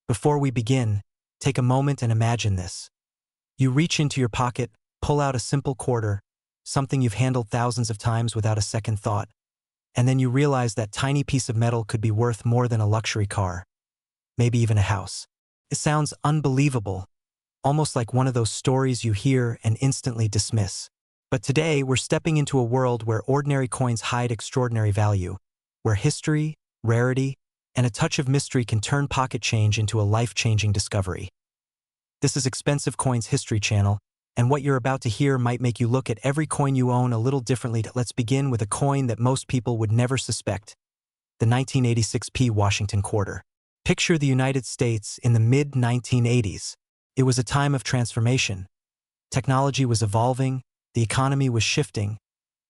Before we begin, take a moment and imagine this. You reach into your pocket, pull out a simple quarter, something you've handled thousands of times without a second thought, and then you realize that tiny piece of metal could be worth more than a luxury car, maybe even a house. It sounds unbelievable, almost like one of those stories you hear and instantly dismiss. But today, we're stepping into a world where ordinary coins hide extraordinary value, where history, rarity, and a touch of mystery can turn pocket change into a life-changing discovery. This is Expensive Coins History Channel, and what you're about to hear might make you look at every coin you own a little differently. Let's begin with a coin that most people would never suspect, the 1986p Washington quarter. Picture the United States in the mid-1980s. It was a time of transformation. Technology was evolving, the economy was shifting,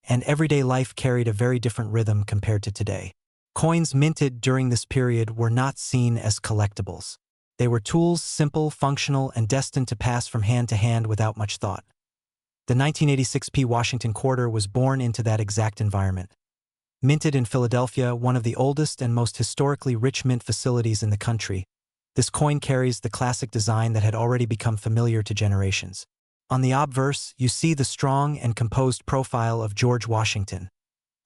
and everyday life carried a very different rhythm compared to today. Coins minted during this period were not seen as collectibles. They were tools, simple, functional, and destined to pass from hand to hand without much thought. The 1986p Washington quarter was born into that exact environment. Minted in Philadelphia, one of the oldest and most historically rich mint facilities in the country, this coin carries the classic design that had already become familiar to generations. On the obverse, you see the strong and composed profile of George Washington,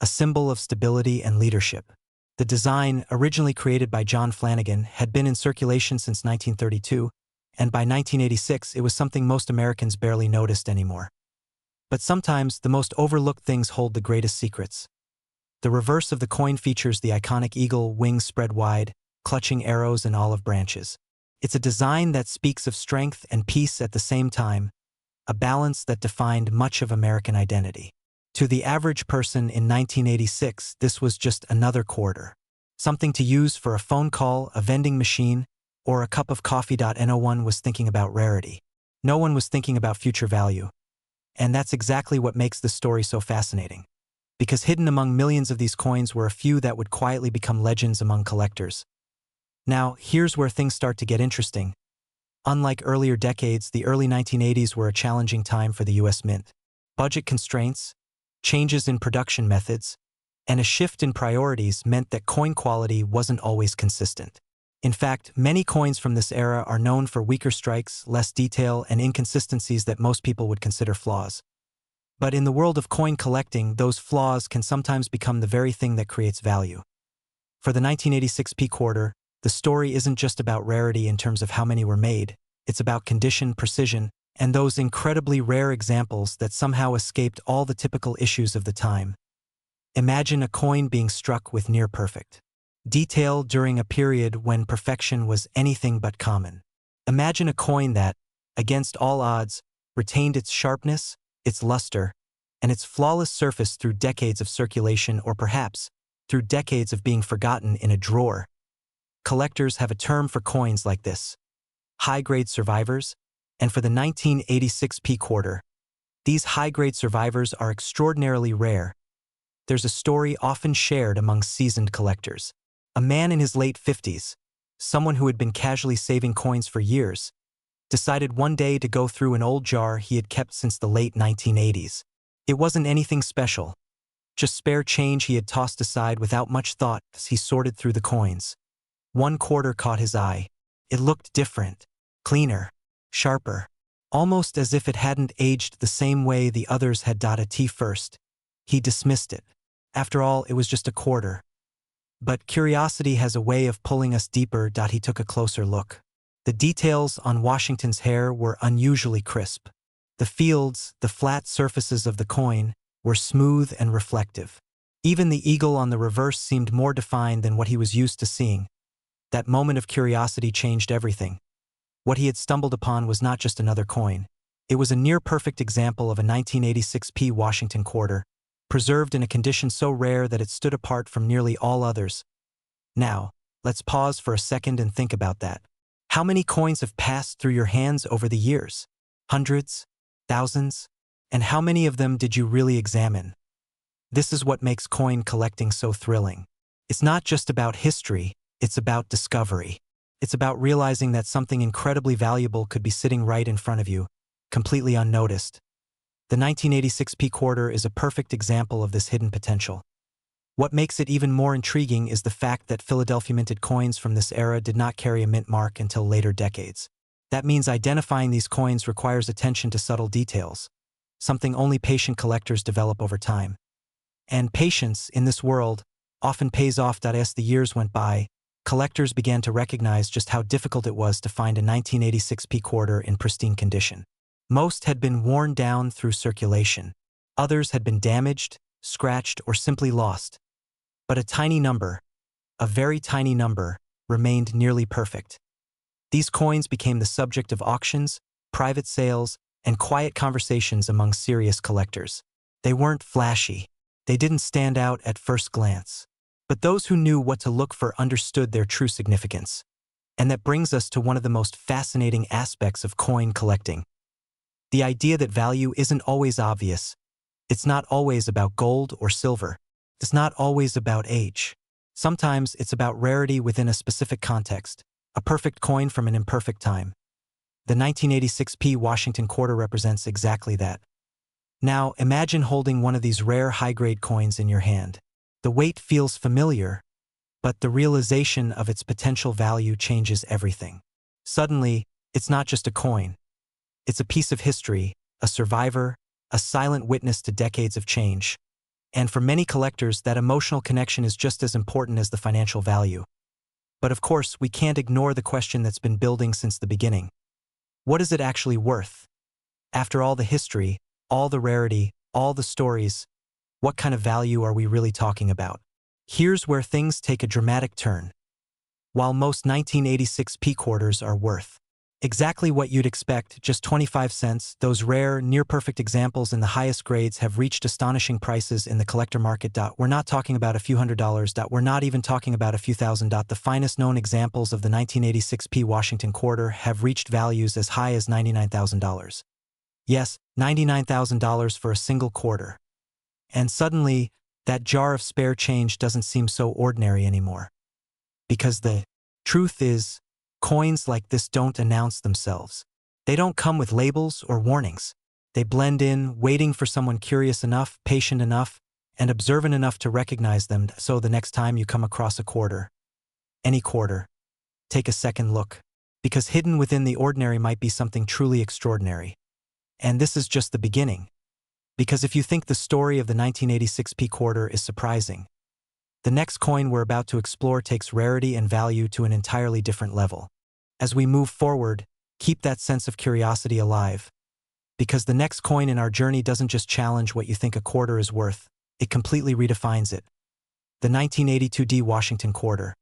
a symbol of stability and leadership. The design, originally created by John Flanagan, had been in circulation since 1932, and by 1986 it was something most Americans barely noticed anymore. But sometimes the most overlooked things hold the greatest secrets. The reverse of the coin features the iconic eagle, wings spread wide, clutching arrows and olive branches. It's a design that speaks of strength and peace at the same time, a balance that defined much of American identity. To the average person in 1986, this was just another quarter. Something to use for a phone call, a vending machine, or a cup of coffee. No one was thinking about rarity. No one was thinking about future value. And that's exactly what makes this story so fascinating. Because hidden among millions of these coins were a few that would quietly become legends among collectors. Now, here's where things start to get interesting. Unlike earlier decades, the early 1980s were a challenging time for the U.S. Mint. Budget constraints, changes in production methods, and a shift in priorities meant that coin quality wasn't always consistent. In fact, many coins from this era are known for weaker strikes, less detail, and inconsistencies that most people would consider flaws. But in the world of coin collecting, those flaws can sometimes become the very thing that creates value. For the 1986p quarter, the story isn't just about rarity in terms of how many were made, it's about condition, precision, and those incredibly rare examples that somehow escaped all the typical issues of the time. Imagine a coin being struck with near-perfect detail during a period when perfection was anything but common. Imagine a coin that, against all odds, retained its sharpness, its luster, and its flawless surface through decades of circulation, or perhaps through decades of being forgotten in a drawer. Collectors have a term for coins like this: high-grade survivors, and for the 1986p quarter, these high-grade survivors are extraordinarily rare. There's a story often shared among seasoned collectors. A man in his late 50s, someone who had been casually saving coins for years, decided one day to go through an old jar he had kept since the late 1980s. It wasn't anything special, just spare change he had tossed aside without much thought as he sorted through the coins. One quarter caught his eye. It looked different, cleaner, sharper, almost as if it hadn't aged the same way the others had. At first, he dismissed it. After all, it was just a quarter. But curiosity has a way of pulling us deeper. He took a closer look. The details on Washington's hair were unusually crisp. The fields, the flat surfaces of the coin, were smooth and reflective. Even the eagle on the reverse seemed more defined than what he was used to seeing. That moment of curiosity changed everything. What he had stumbled upon was not just another coin. It was a near-perfect example of a 1986p Washington quarter, preserved in a condition so rare that it stood apart from nearly all others. Now, let's pause for a second and think about that. How many coins have passed through your hands over the years? Hundreds? Thousands? And how many of them did you really examine? This is what makes coin collecting so thrilling. It's not just about history, it's about discovery. It's about realizing that something incredibly valuable could be sitting right in front of you, completely unnoticed. The 1986p quarter is a perfect example of this hidden potential. What makes it even more intriguing is the fact that Philadelphia minted coins from this era did not carry a mint mark until later decades. That means identifying these coins requires attention to subtle details, something only patient collectors develop over time. And patience, in this world, often pays off. As the years went by, collectors began to recognize just how difficult it was to find a 1986 P quarter in pristine condition. Most had been worn down through circulation. Others had been damaged, scratched, or simply lost. But a tiny number, a very tiny number, remained nearly perfect. These coins became the subject of auctions, private sales, and quiet conversations among serious collectors. They weren't flashy. They didn't stand out at first glance. But those who knew what to look for understood their true significance. And that brings us to one of the most fascinating aspects of coin collecting. The idea that value isn't always obvious. It's not always about gold or silver. It's not always about age. Sometimes it's about rarity within a specific context, a perfect coin from an imperfect time. The 1986 P Washington quarter represents exactly that. Now, imagine holding one of these rare high-grade coins in your hand. The weight feels familiar, but the realization of its potential value changes everything. Suddenly, it's not just a coin. It's a piece of history, a survivor, a silent witness to decades of change. And for many collectors, that emotional connection is just as important as the financial value. But of course, we can't ignore the question that's been building since the beginning. What is it actually worth? After all the history, all the rarity, all the stories, what kind of value are we really talking about? Here's where things take a dramatic turn. While most 1986 P quarters are worth exactly what you'd expect, just 25 cents, those rare, near-perfect examples in the highest grades have reached astonishing prices in the collector market. We're not talking about a few $100s. We're not even talking about a few thousand. The finest known examples of the 1986 P Washington quarter have reached values as high as $99,000. Yes, $99,000 for a single quarter. And suddenly, that jar of spare change doesn't seem so ordinary anymore. Because the truth is, coins like this don't announce themselves. They don't come with labels or warnings. They blend in, waiting for someone curious enough, patient enough, and observant enough to recognize them. So the next time you come across a quarter, any quarter, take a second look. Because hidden within the ordinary might be something truly extraordinary. And this is just the beginning. Because if you think the story of the 1986 P quarter is surprising, the next coin we're about to explore takes rarity and value to an entirely different level. As we move forward, keep that sense of curiosity alive. Because the next coin in our journey doesn't just challenge what you think a quarter is worth, it completely redefines it. The 1982 D Washington quarter.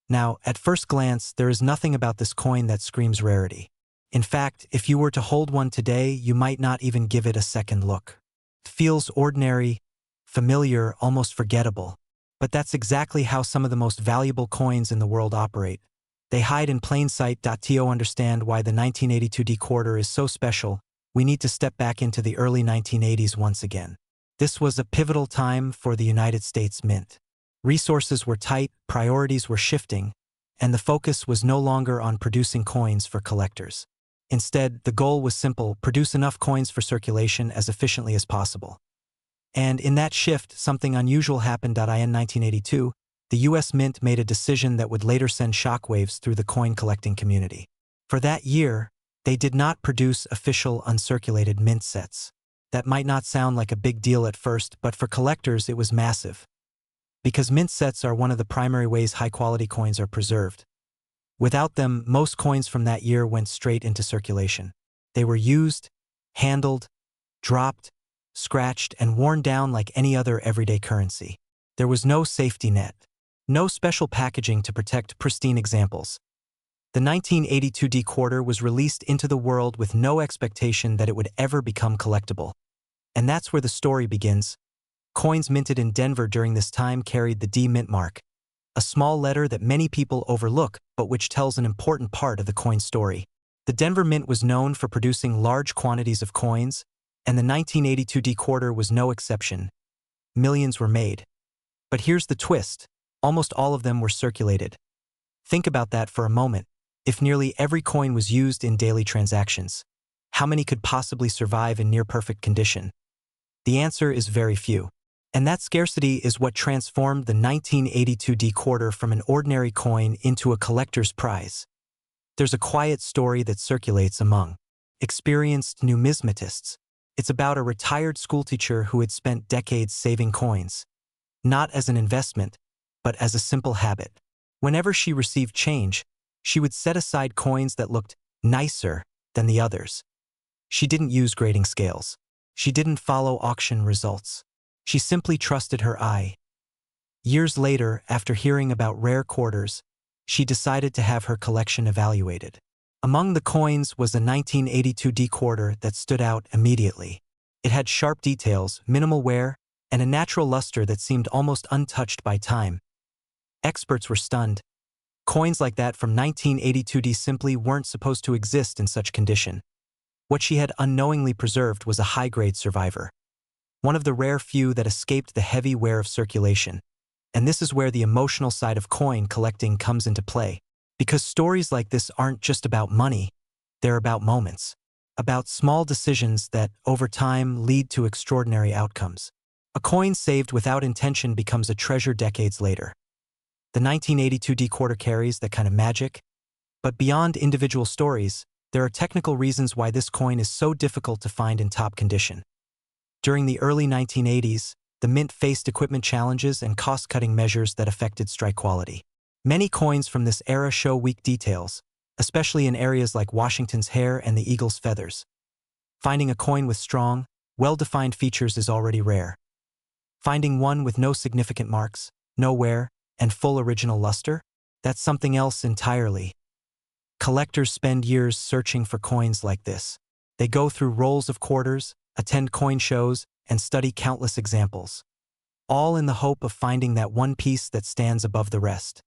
Now, at first glance, there is nothing about this coin that screams rarity. In fact, if you were to hold one today, you might not even give it a second look. It feels ordinary, familiar, almost forgettable. But that's exactly how some of the most valuable coins in the world operate. They hide in plain sight. To understand why the 1982 D quarter is so special, we need to step back into the early 1980s once again. This was a pivotal time for the United States Mint. Resources were tight, priorities were shifting, and the focus was no longer on producing coins for collectors. Instead, the goal was simple: produce enough coins for circulation as efficiently as possible. And in that shift, something unusual happened. In 1982, the U.S. Mint made a decision that would later send shockwaves through the coin collecting community. For that year, they did not produce official uncirculated mint sets. That might not sound like a big deal at first, but for collectors it was massive. Because mint sets are one of the primary ways high-quality coins are preserved. Without them, most coins from that year went straight into circulation. They were used, handled, dropped, scratched, and worn down like any other everyday currency. There was no safety net, no special packaging to protect pristine examples. The 1982 D quarter was released into the world with no expectation that it would ever become collectible. And that's where the story begins. Coins minted in Denver during this time carried the D mint mark, a small letter that many people overlook but which tells an important part of the coin story. The Denver Mint was known for producing large quantities of coins, and the 1982 D quarter was no exception. Millions were made. But here's the twist: almost all of them were circulated. Think about that for a moment. If nearly every coin was used in daily transactions, how many could possibly survive in near-perfect condition? The answer is very few. And that scarcity is what transformed the 1982 D quarter from an ordinary coin into a collector's prize. There's a quiet story that circulates among experienced numismatists. It's about a retired schoolteacher who had spent decades saving coins, not as an investment, but as a simple habit. Whenever she received change, she would set aside coins that looked nicer than the others. She didn't use grading scales. She didn't follow auction results. She simply trusted her eye. Years later, after hearing about rare quarters, she decided to have her collection evaluated. Among the coins was a 1982 D quarter that stood out immediately. It had sharp details, minimal wear, and a natural luster that seemed almost untouched by time. Experts were stunned. Coins like that from 1982 D simply weren't supposed to exist in such condition. What she had unknowingly preserved was a high-grade survivor, one of the rare few that escaped the heavy wear of circulation. And this is where the emotional side of coin collecting comes into play. Because stories like this aren't just about money, they're about moments, about small decisions that, over time, lead to extraordinary outcomes. A coin saved without intention becomes a treasure decades later. The 1982 D quarter carries that kind of magic. But beyond individual stories, there are technical reasons why this coin is so difficult to find in top condition. During the early 1980s, the mint faced equipment challenges and cost-cutting measures that affected strike quality. Many coins from this era show weak details, especially in areas like Washington's hair and the eagle's feathers. Finding a coin with strong, well-defined features is already rare. Finding one with no significant marks, no wear, and full original luster? That's something else entirely. Collectors spend years searching for coins like this. They go through rolls of quarters, attend coin shows, and study countless examples, all in the hope of finding that one piece that stands above the rest.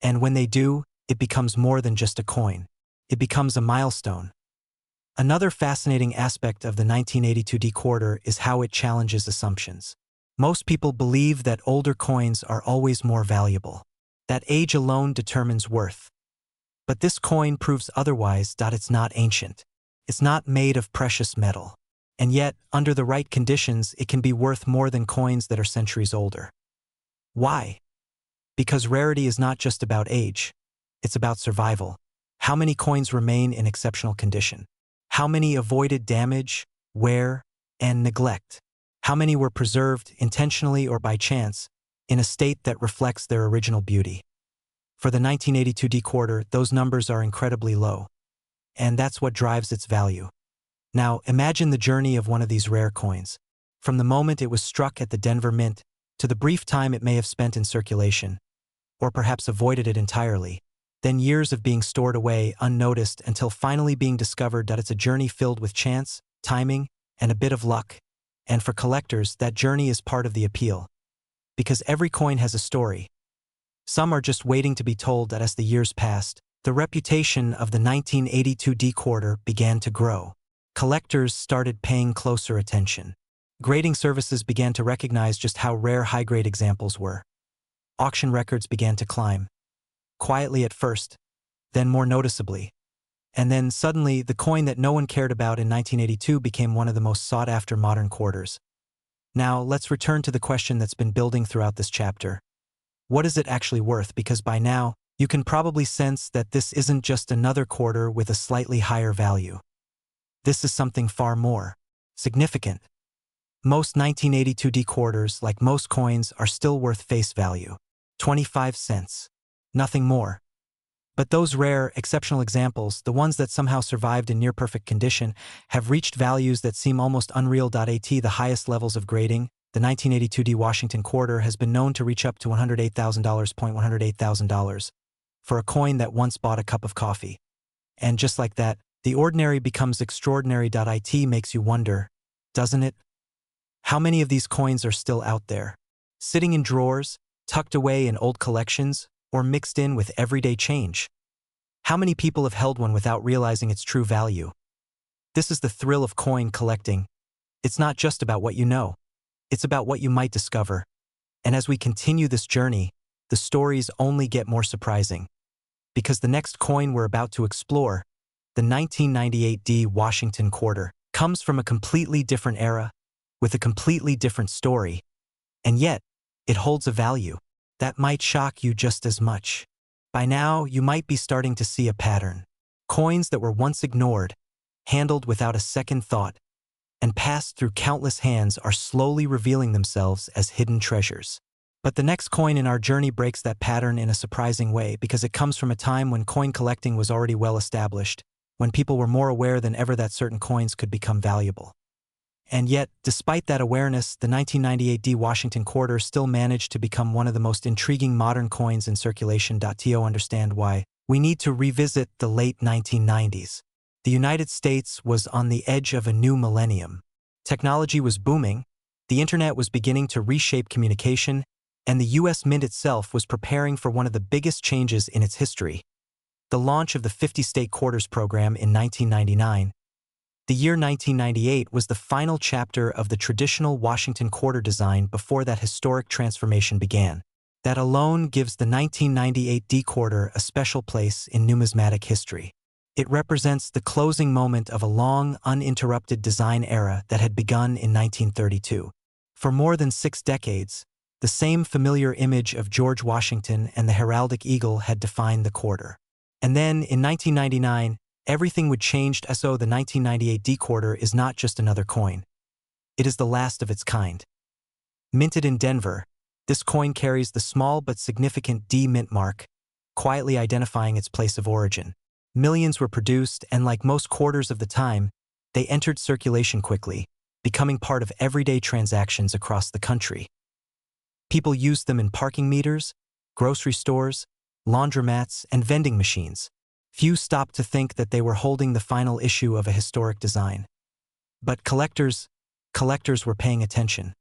And when they do, it becomes more than just a coin. It becomes a milestone. Another fascinating aspect of the 1982 D quarter is how it challenges assumptions. Most people believe that older coins are always more valuable, that age alone determines worth. But this coin proves otherwise. It's not ancient. It's not made of precious metal. And yet, under the right conditions, it can be worth more than coins that are centuries older. Why? Because rarity is not just about age. It's about survival. How many coins remain in exceptional condition? How many avoided damage, wear, and neglect? How many were preserved, intentionally or by chance, in a state that reflects their original beauty? For the 1982 D quarter, those numbers are incredibly low. And that's what drives its value. Now, imagine the journey of one of these rare coins. From the moment it was struck at the Denver Mint, to the brief time it may have spent in circulation, or perhaps avoided it entirely, then years of being stored away unnoticed until finally being discovered. That it's a journey filled with chance, timing, and a bit of luck. And for collectors, that journey is part of the appeal. Because every coin has a story. Some are just waiting to be told. That as the years passed, the reputation of the 1982 D quarter began to grow. Collectors started paying closer attention. Grading services began to recognize just how rare high-grade examples were. Auction records began to climb. Quietly at first, then more noticeably. And then suddenly, the coin that no one cared about in 1982 became one of the most sought-after modern quarters. Now, let's return to the question that's been building throughout this chapter. What is it actually worth? Because by now, you can probably sense that this isn't just another quarter with a slightly higher value. This is something far more significant. Most 1982 D quarters, like most coins, are still worth face value. 25 cents. Nothing more. But those rare, exceptional examples, the ones that somehow survived in near-perfect condition, have reached values that seem almost unreal. At the highest levels of grading, the 1982 D Washington quarter has been known to reach up to $108,000. $108,000 for a coin that once bought a cup of coffee. And just like that, the ordinary becomes extraordinary. It makes you wonder, doesn't it? How many of these coins are still out there, sitting in drawers, tucked away in old collections, or mixed in with everyday change? How many people have held one without realizing its true value? This is the thrill of coin collecting. It's not just about what you know. It's about what you might discover. And as we continue this journey, the stories only get more surprising. Because the next coin we're about to explore, the 1998 D Washington quarter, comes from a completely different era, with a completely different story. And yet, it holds a value that might shock you just as much. By now, you might be starting to see a pattern. Coins that were once ignored, handled without a second thought, and passed through countless hands are slowly revealing themselves as hidden treasures. But the next coin in our journey breaks that pattern in a surprising way because it comes from a time when coin collecting was already well established, when people were more aware than ever that certain coins could become valuable. And yet, despite that awareness, the 1998 D Washington quarter still managed to become one of the most intriguing modern coins in circulation. To understand why, we need to revisit the late 1990s. The United States was on the edge of a new millennium. Technology was booming, the internet was beginning to reshape communication, and the U.S. Mint itself was preparing for one of the biggest changes in its history: the launch of the 50-state quarters program in 1999. The year 1998 was the final chapter of the traditional Washington quarter design before that historic transformation began. That alone gives the 1998 D quarter a special place in numismatic history. It represents the closing moment of a long, uninterrupted design era that had begun in 1932. For more than 6 decades, the same familiar image of George Washington and the heraldic eagle had defined the quarter. And then, in 1999, everything would change. So the 1998 D quarter is not just another coin. It is the last of its kind. Minted in Denver, this coin carries the small but significant D mint mark, quietly identifying its place of origin. Millions were produced, and like most quarters of the time, they entered circulation quickly, becoming part of everyday transactions across the country. People used them in parking meters, grocery stores, laundromats, and vending machines. Few stopped to think that they were holding the final issue of a historic design. But collectors were paying attention.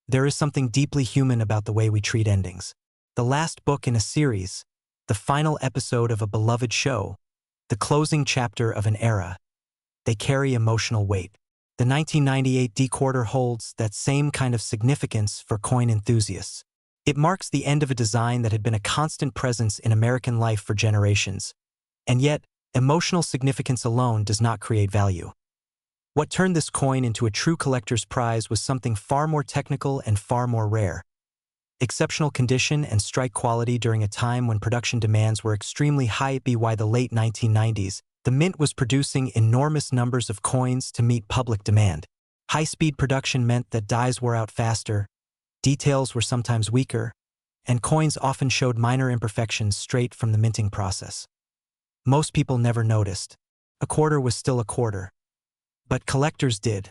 There is something deeply human about the way we treat endings. The last book in a series, the final episode of a beloved show, the closing chapter of an era. They carry emotional weight. The 1998 D quarter holds that same kind of significance for coin enthusiasts. It marks the end of a design that had been a constant presence in American life for generations. And yet, emotional significance alone does not create value. What turned this coin into a true collector's prize was something far more technical and far more rare. Exceptional condition and strike quality during a time when production demands were extremely high. By the late 1990s, the Mint was producing enormous numbers of coins to meet public demand. High-speed production meant that dies wore out faster, details were sometimes weaker, and coins often showed minor imperfections straight from the minting process. Most people never noticed. A quarter was still a quarter. But collectors did.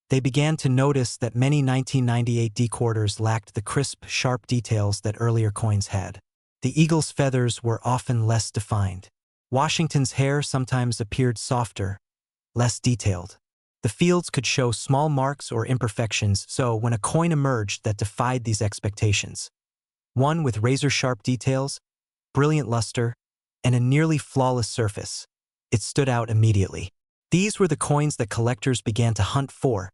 They began to notice that many 1998 D quarters lacked the crisp, sharp details that earlier coins had. The eagle's feathers were often less defined. Washington's hair sometimes appeared softer, less detailed. The fields could show small marks or imperfections, so when a coin emerged that defied these expectations, one with razor-sharp details, brilliant luster, and a nearly flawless surface, it stood out immediately. These were the coins that collectors began to hunt for.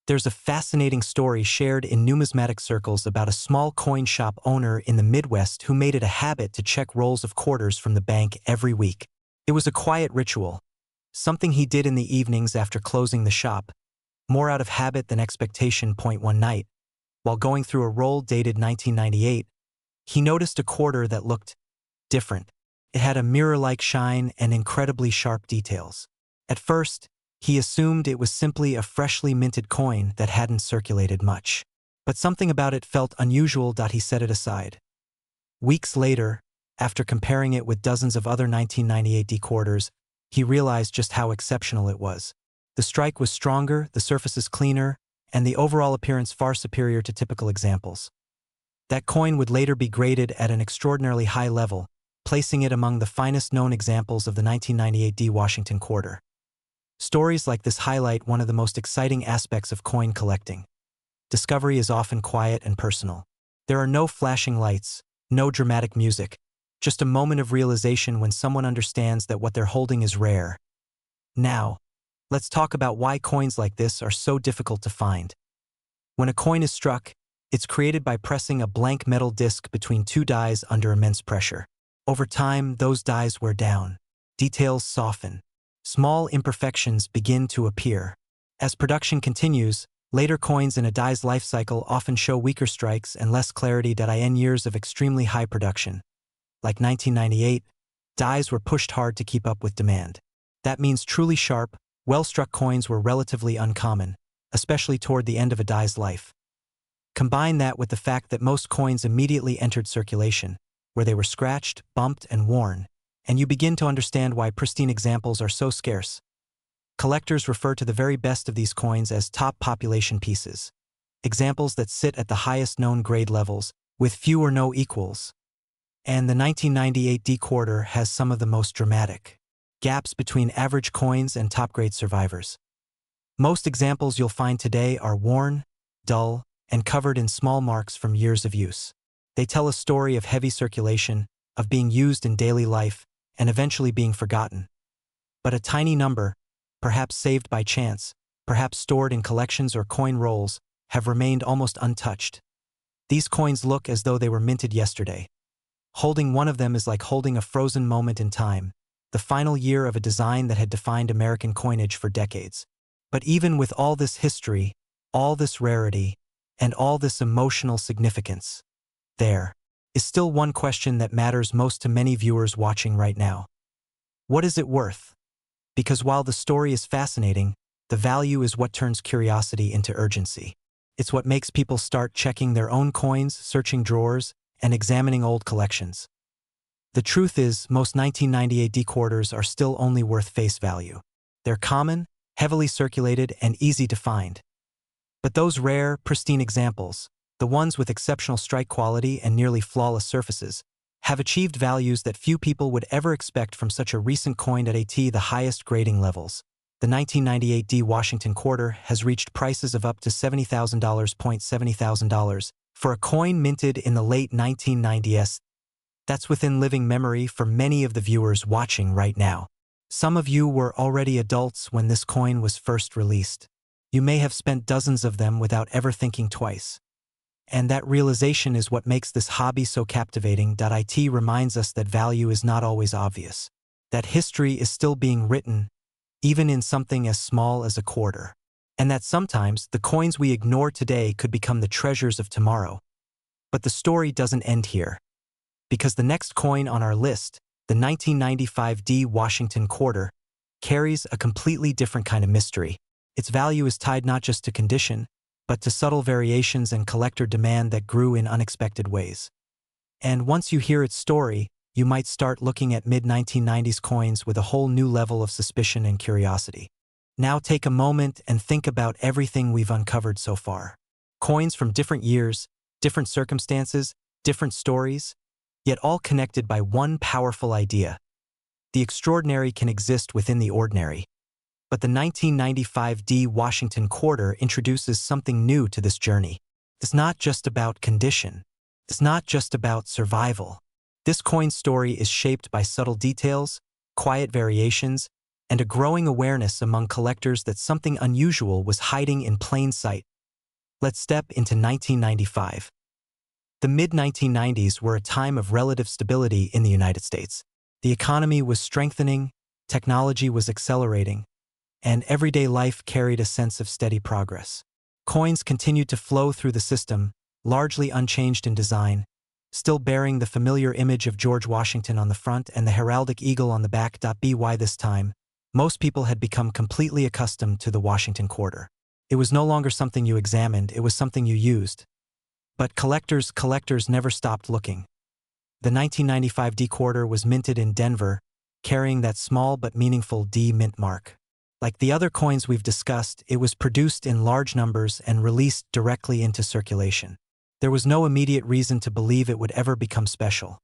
There's a fascinating story shared in numismatic circles about a small coin shop owner in the Midwest who made it a habit to check rolls of quarters from the bank every week. It was a quiet ritual, something he did in the evenings after closing the shop, more out of habit than expectation. One night, while going through a roll dated 1998, he noticed a quarter that looked different. It had a mirror-like shine and incredibly sharp details. At first, he assumed it was simply a freshly minted coin that hadn't circulated much. But something about it felt unusual. He set it aside. Weeks later, after comparing it with dozens of other 1998 D quarters, he realized just how exceptional it was. The strike was stronger, the surfaces cleaner, and the overall appearance far superior to typical examples. That coin would later be graded at an extraordinarily high level, placing it among the finest known examples of the 1998 D Washington quarter. Stories like this highlight one of the most exciting aspects of coin collecting. Discovery is often quiet and personal. There are no flashing lights, no dramatic music, just a moment of realization when someone understands that what they're holding is rare. Now, let's talk about why coins like this are so difficult to find. When a coin is struck, it's created by pressing a blank metal disc between two dies under immense pressure. Over time, those dies wear down. Details soften. Small imperfections begin to appear. As production continues, Later coins in a die's life cycle often show weaker strikes and less clarity in years of extremely high production. Like 1998, dies were pushed hard to keep up with demand. That means truly sharp, well-struck coins were relatively uncommon, especially toward the end of a die's life. Combine that with the fact that most coins immediately entered circulation, where they were scratched, bumped, and worn, and you begin to understand why pristine examples are so scarce. Collectors refer to the very best of these coins as top population pieces, examples that sit at the highest known grade levels, with few or no equals. And the 1998 D quarter has some of the most dramatic gaps between average coins and top-grade survivors. Most examples you'll find today are worn, dull, and covered in small marks from years of use. They tell a story of heavy circulation, of being used in daily life, and eventually being forgotten. But a tiny number, perhaps saved by chance, perhaps stored in collections or coin rolls, have remained almost untouched. These coins look as though they were minted yesterday. Holding one of them is like holding a frozen moment in time, the final year of a design that had defined American coinage for decades. But even with all this history, all this rarity, and all this emotional significance, there is still one question that matters most to many viewers watching right now. What is it worth? Because while the story is fascinating, the value is what turns curiosity into urgency. It's what makes people start checking their own coins, searching drawers, and examining old collections. The truth is, most 1998 D quarters are still only worth face value. They're common, heavily circulated, and easy to find. But those rare, pristine examples, the ones with exceptional strike quality and nearly flawless surfaces, have achieved values that few people would ever expect from such a recent coin at the highest grading levels. The 1998 D Washington quarter has reached prices of up to $70,000, $70,000, for a coin minted in the late 1990s. That's within living memory for many of the viewers watching right now. Some of you were already adults when this coin was first released. You may have spent dozens of them without ever thinking twice. And that realization is what makes this hobby so captivating. It reminds us that value is not always obvious, that history is still being written, even in something as small as a quarter, and that sometimes the coins we ignore today could become the treasures of tomorrow. But the story doesn't end here, because the next coin on our list, the 1995 D Washington quarter, carries a completely different kind of mystery. Its value is tied not just to condition, but to subtle variations and collector demand that grew in unexpected ways. And once you hear its story, you might start looking at mid-1990s coins with a whole new level of suspicion and curiosity. Now take a moment and think about everything we've uncovered so far. Coins from different years, different circumstances, different stories, yet all connected by one powerful idea. The extraordinary can exist within the ordinary. But the 1995 D Washington quarter introduces something new to this journey. It's not just about condition. It's not just about survival. This coin story is shaped by subtle details, quiet variations, and a growing awareness among collectors that something unusual was hiding in plain sight. Let's step into 1995. The mid-1990s were a time of relative stability in the United States. The economy was strengthening, technology was accelerating, and everyday life carried a sense of steady progress. Coins continued to flow through the system, largely unchanged in design, still bearing the familiar image of George Washington on the front and the heraldic eagle on the back. By this time, most people had become completely accustomed to the Washington quarter. It was no longer something you examined, it was something you used. But collectors never stopped looking. The 1995 D quarter was minted in Denver, carrying that small but meaningful D mint mark. Like the other coins we've discussed, it was produced in large numbers and released directly into circulation. There was no immediate reason to believe it would ever become special.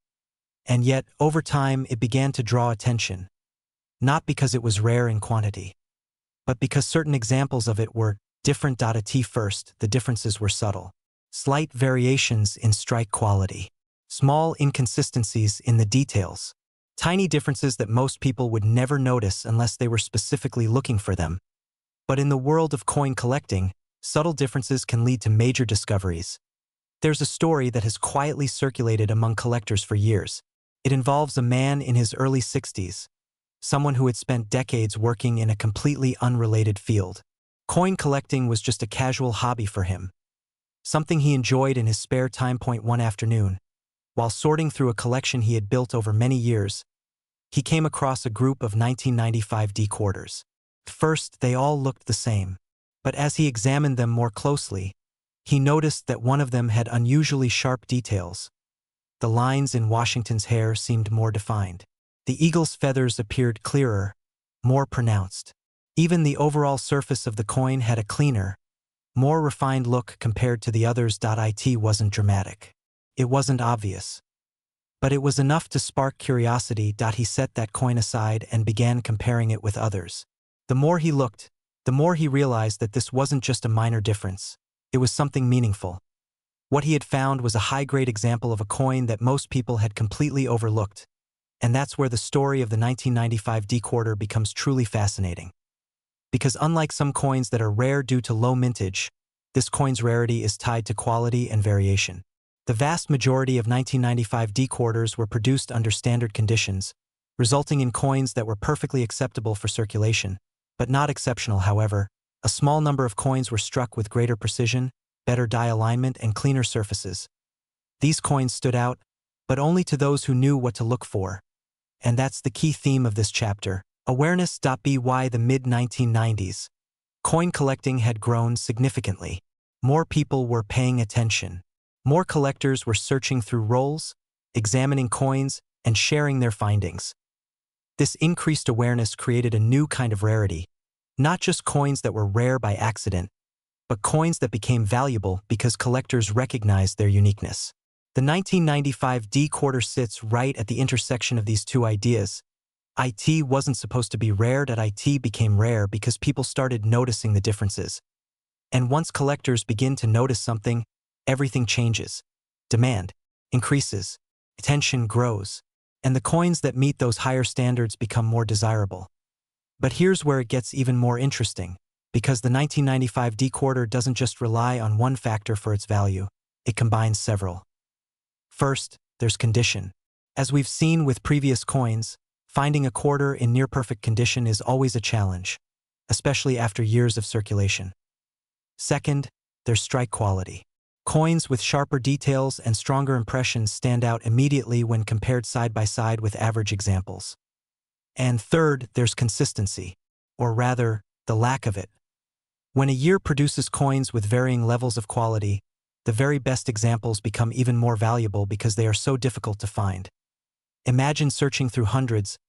And yet, over time, it began to draw attention. Not because it was rare in quantity, but because certain examples of it were different. At first, the differences were subtle. Slight variations in strike quality. Small inconsistencies in the details. Tiny differences that most people would never notice unless they were specifically looking for them. But in the world of coin collecting, subtle differences can lead to major discoveries. There's a story that has quietly circulated among collectors for years. It involves a man in his early 60s, someone who had spent decades working in a completely unrelated field, Coin collecting was just a casual hobby for him, something he enjoyed in his spare time. One afternoon, while sorting through a collection he had built over many years, he came across a group of 1995 D quarters. First, they all looked the same, but as he examined them more closely, he noticed that one of them had unusually sharp details. The lines in Washington's hair seemed more defined. The eagle's feathers appeared clearer, more pronounced. Even the overall surface of the coin had a cleaner, more refined look compared to the others. It wasn't dramatic. It wasn't obvious. But it was enough to spark curiosity. He set that coin aside and began comparing it with others. The more he looked, the more he realized that this wasn't just a minor difference. It was something meaningful. What he had found was a high-grade example of a coin that most people had completely overlooked. And that's where the story of the 1995 D quarter becomes truly fascinating. Because unlike some coins that are rare due to low mintage, this coin's rarity is tied to quality and variation. The vast majority of 1995 D quarters were produced under standard conditions, resulting in coins that were perfectly acceptable for circulation, but not exceptional. However, a small number of coins were struck with greater precision, better die alignment, and cleaner surfaces. These coins stood out, but only to those who knew what to look for. And that's the key theme of this chapter. Awareness. By the mid-1990s, coin collecting had grown significantly. More people were paying attention. More collectors were searching through rolls, examining coins, and sharing their findings. This increased awareness created a new kind of rarity, not just coins that were rare by accident, but coins that became valuable because collectors recognized their uniqueness. The 1995 D quarter sits right at the intersection of these two ideas. It wasn't supposed to be rare. It became rare because people started noticing the differences. And once collectors begin to notice something, everything changes. Demand increases, attention grows, and the coins that meet those higher standards become more desirable. But here's where it gets even more interesting, because the 1995 D quarter doesn't just rely on one factor for its value, it combines several. First, there's condition. As we've seen with previous coins, finding a quarter in near-perfect condition is always a challenge, especially after years of circulation. Second, there's strike quality. Coins with sharper details and stronger impressions stand out immediately when compared side by side with average examples. And third, there's consistency, or rather, the lack of it. When a year produces coins with varying levels of quality, the very best examples become even more valuable because they are so difficult to find. Imagine searching through hundreds,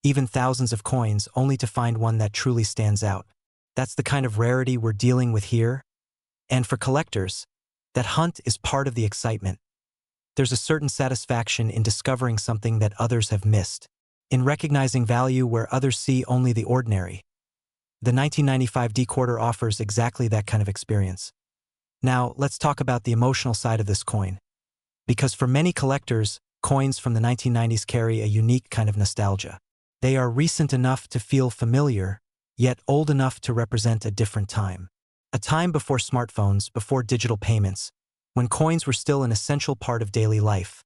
even thousands of coins only to find one that truly stands out. That's the kind of rarity we're dealing with here. And for collectors, that hunt is part of the excitement. There's a certain satisfaction in discovering something that others have missed, in recognizing value where others see only the ordinary. The 1995 D quarter offers exactly that kind of experience. Now, let's talk about the emotional side of this coin. Because for many collectors, coins from the 1990s carry a unique kind of nostalgia. They are recent enough to feel familiar, yet old enough to represent a different time. A time before smartphones, before digital payments, when coins were still an essential part of daily life.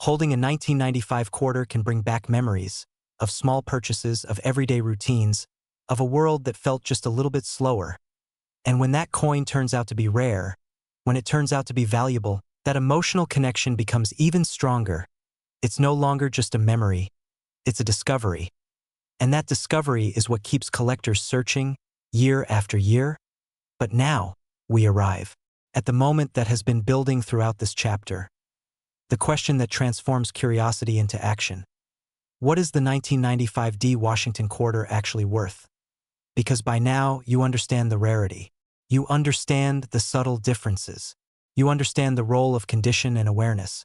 Holding a 1995 quarter can bring back memories of small purchases, of everyday routines, of a world that felt just a little bit slower. And when that coin turns out to be rare, when it turns out to be valuable, that emotional connection becomes even stronger. It's no longer just a memory, it's a discovery. And that discovery is what keeps collectors searching year after year. But now, we arrive at the moment that has been building throughout this chapter. The question that transforms curiosity into action. What is the 1995 D Washington quarter actually worth? Because by now, you understand the rarity. You understand the subtle differences. You understand the role of condition and awareness.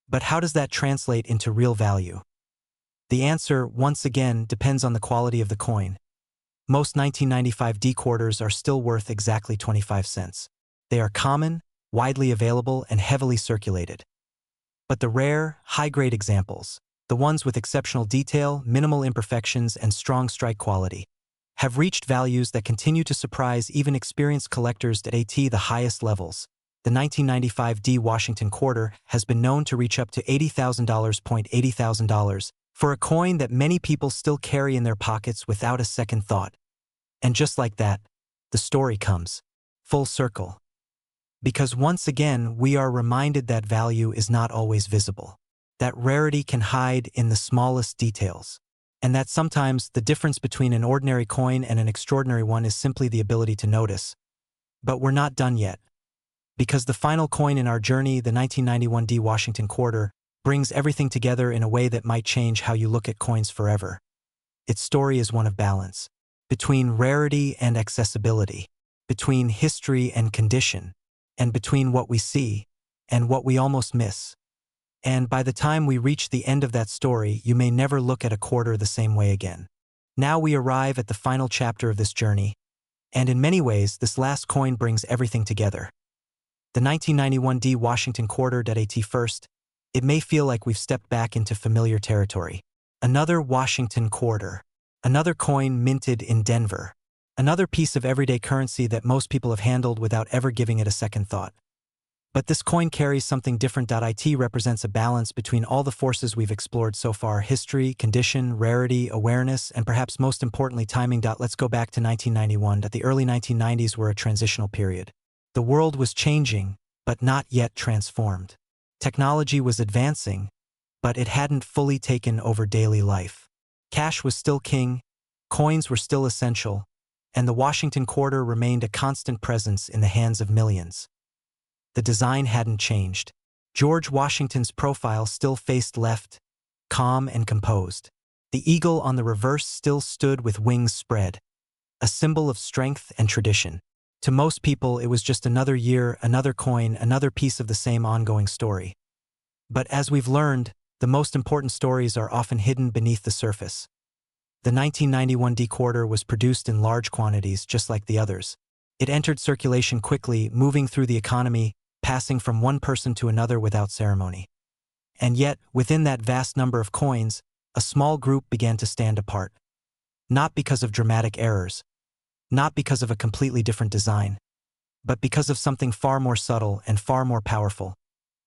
But how does that translate into real value? The answer, once again, depends on the quality of the coin. Most 1995 D quarters are still worth exactly 25 cents. They are common, widely available, and heavily circulated. But the rare, high-grade examples, the ones with exceptional detail, minimal imperfections, and strong strike quality, have reached values that continue to surprise even experienced collectors at the highest levels. The 1995 D Washington quarter has been known to reach up to $80,000. $80,000 for a coin that many people still carry in their pockets without a second thought. And just like that, the story comes full circle. Because once again, we are reminded that value is not always visible, that rarity can hide in the smallest details, and that sometimes the difference between an ordinary coin and an extraordinary one is simply the ability to notice. But we're not done yet, because the final coin in our journey, the 1991 D Washington quarter, brings everything together in a way that might change how you look at coins forever. Its story is one of balance, between rarity and accessibility, between history and condition, and between what we see and what we almost miss. And by the time we reach the end of that story, you may never look at a quarter the same way again. Now we arrive at the final chapter of this journey, and in many ways, this last coin brings everything together. The 1991 D Washington quarter. At first, it may feel like we've stepped back into familiar territory. Another Washington quarter. Another coin minted in Denver. Another piece of everyday currency that most people have handled without ever giving it a second thought. But this coin carries something different. It represents a balance between all the forces we've explored so far: history, condition, rarity, awareness, and perhaps most importantly, timing. Let's go back to 1991. The early 1990s were a transitional period. The world was changing, but not yet transformed. Technology was advancing, but it hadn't fully taken over daily life. Cash was still king, coins were still essential, and the Washington quarter remained a constant presence in the hands of millions. The design hadn't changed. George Washington's profile still faced left, calm and composed. The eagle on the reverse still stood with wings spread, a symbol of strength and tradition. To most people, it was just another year, another coin, another piece of the same ongoing story. But as we've learned, the most important stories are often hidden beneath the surface. The 1991 D quarter was produced in large quantities, just like the others. It entered circulation quickly, moving through the economy, passing from one person to another without ceremony. And yet, within that vast number of coins, a small group began to stand apart. Not because of dramatic errors, not because of a completely different design, but because of something far more subtle and far more powerful: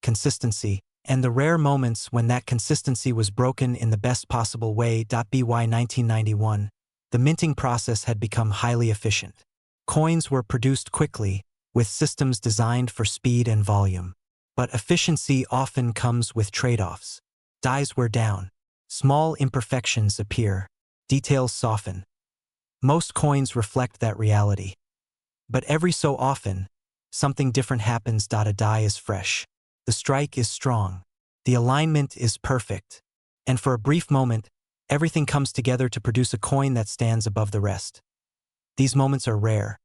consistency, and the rare moments when that consistency was broken in the best possible way. By 1991, the minting process had become highly efficient. Coins were produced quickly, with systems designed for speed and volume. But efficiency often comes with trade-offs. Dies wear down, small imperfections appear, details soften. Most coins reflect that reality. But every so often, something different happens. A die is fresh. The strike is strong. The alignment is perfect. And for a brief moment, everything comes together to produce a coin that stands above the rest. These moments are rare.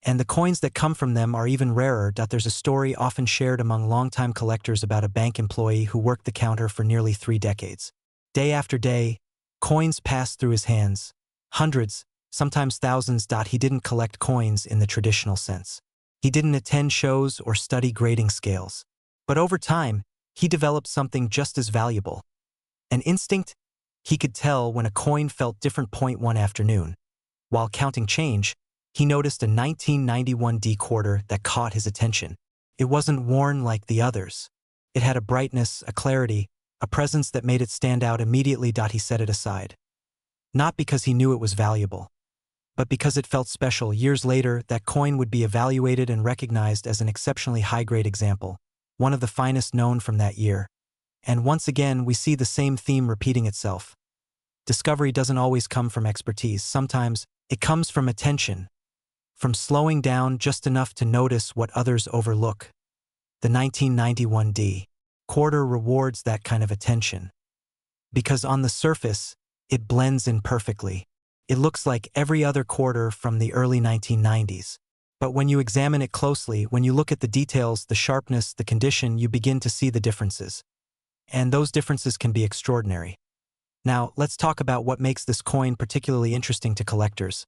And the coins that come from them are even rarer. There's a story often shared among longtime collectors about a bank employee who worked the counter for nearly 3 decades. Day after day, coins passed through his hands. Hundreds, sometimes thousands. He didn't collect coins in the traditional sense. He didn't attend shows or study grading scales. But over time, he developed something just as valuable: an instinct. He could tell when a coin felt different. One afternoon, while counting change, he noticed a 1991 D quarter that caught his attention. It wasn't worn like the others. It had a brightness, a clarity, a presence that made it stand out immediately. He set it aside. Not because he knew it was valuable, but because it felt special. Years later, that coin would be evaluated and recognized as an exceptionally high-grade example, one of the finest known from that year. And once again, we see the same theme repeating itself. Discovery doesn't always come from expertise. Sometimes it comes from attention, from slowing down just enough to notice what others overlook. The 1991 D quarter rewards that kind of attention. Because on the surface, it blends in perfectly. It looks like every other quarter from the early 1990s. But when you examine it closely, when you look at the details, the sharpness, the condition, you begin to see the differences. And those differences can be extraordinary. Now, let's talk about what makes this coin particularly interesting to collectors.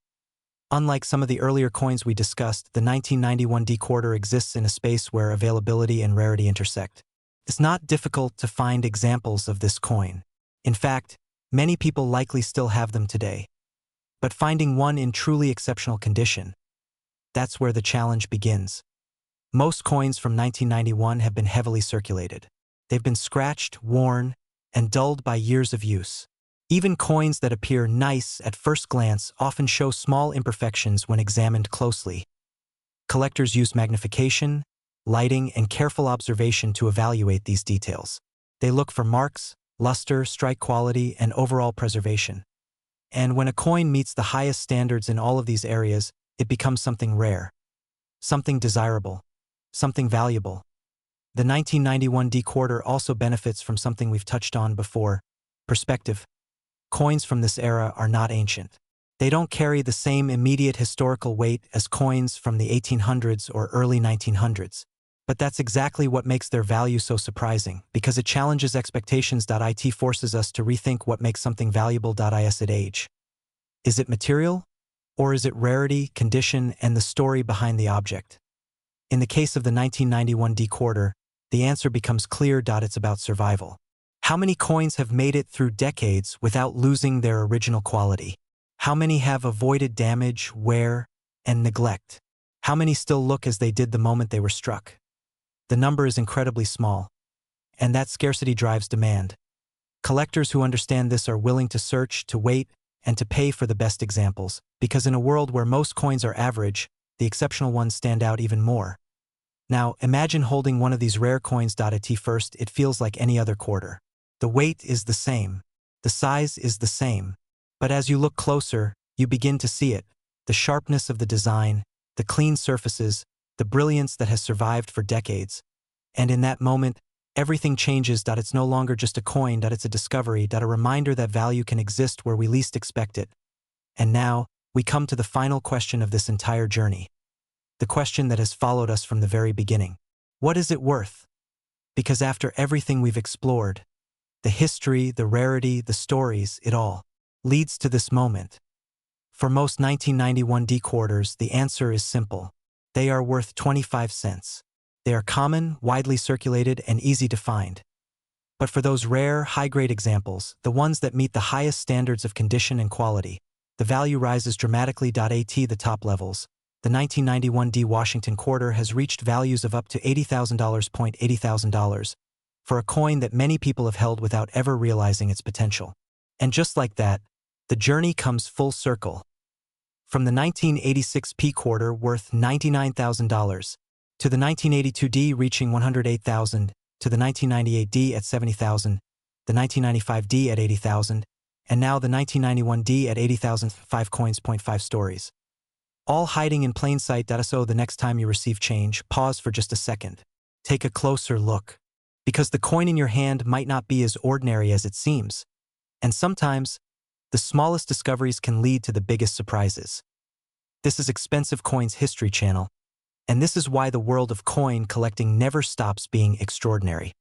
Unlike some of the earlier coins we discussed, the 1991 D quarter exists in a space where availability and rarity intersect. It's not difficult to find examples of this coin. In fact, many people likely still have them today. But finding one in truly exceptional condition, that's where the challenge begins. Most coins from 1991 have been heavily circulated. They've been scratched, worn, and dulled by years of use. Even coins that appear nice at first glance often show small imperfections when examined closely. Collectors use magnification, lighting, and careful observation to evaluate these details. They look for marks, luster, strike quality, and overall preservation. And when a coin meets the highest standards in all of these areas, it becomes something rare, something desirable, something valuable. The 1991 D quarter also benefits from something we've touched on before: perspective. Coins from this era are not ancient. They don't carry the same immediate historical weight as coins from the 1800s or early 1900s. But that's exactly what makes their value so surprising, because it challenges expectations. It forces us to rethink what makes something valuable. Is it age? Is it material? Or is it rarity, condition, and the story behind the object? In the case of the 1991 D quarter, the answer becomes clear. It's about survival. How many coins have made it through decades without losing their original quality? How many have avoided damage, wear, and neglect? How many still look as they did the moment they were struck? The number is incredibly small, and that scarcity drives demand. Collectors who understand this are willing to search, to wait, and to pay for the best examples, because in a world where most coins are average, the exceptional ones stand out even more. Now, imagine holding one of these rare coins. At first, it feels like any other quarter. The weight is the same. The size is the same. But as you look closer, you begin to see it: the sharpness of the design, the clean surfaces, the brilliance that has survived for decades. And in that moment, everything changes. It's no longer just a coin. It's a discovery. A reminder that value can exist where we least expect it. And now, we come to the final question of this entire journey. The question that has followed us from the very beginning. What is it worth? Because after everything we've explored, the history, the rarity, the stories, it all leads to this moment. For most 1991 D quarters, the answer is simple. They are worth 25 cents. They are common, widely circulated, and easy to find. But for those rare, high-grade examples, the ones that meet the highest standards of condition and quality, the value rises dramatically. The top levels. The 1991 D Washington quarter has reached values of up to $80,000. $80,000 for a coin that many people have held without ever realizing its potential. And just like that, the journey comes full circle. From the 1986 P quarter worth $99,000, to the 1982 D reaching $108,000, to the 1998 D at $70,000, the 1995 D at $80,000, and now the 1991 D at $80,000. 5 coins. 5 stories. All hiding in plain sight. So the next time you receive change, pause for just a second. Take a closer look. Because the coin in your hand might not be as ordinary as it seems. And sometimes, the smallest discoveries can lead to the biggest surprises. This is Expensive Coins History Channel, and this is why the world of coin collecting never stops being extraordinary.